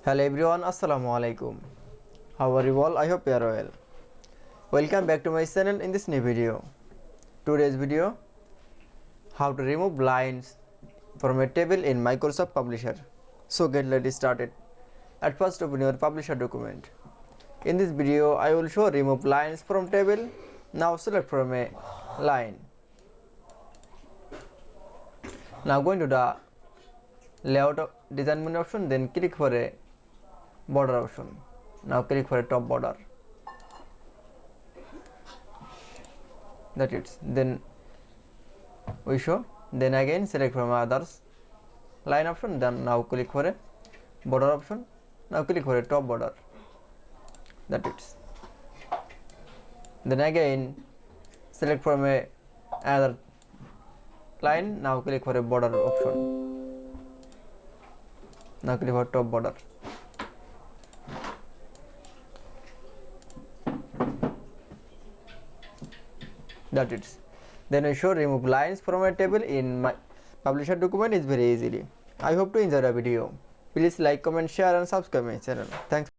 Hello everyone, Assalamu alaikum. How are you all? I hope you are well. Welcome back to my channel in this new video. Today's video, how to remove lines from a table in Microsoft Publisher. So let's started. At first open your Publisher document. In this video, I will show remove lines from table. Now select from a line. Now go into the layout design menu option, then click for a border option. Now click for a top border. That's it. Then we show. Then again select from others line option. Then now click for a border option. Now click for a top border. That's it. Then again select from a another line. Now click for a border option. Now click for top border. That's it. Then we show remove lines from a table in my Publisher document is very easily. I hope to enjoy the video. Please like, comment, share and subscribe my channel. Thanks.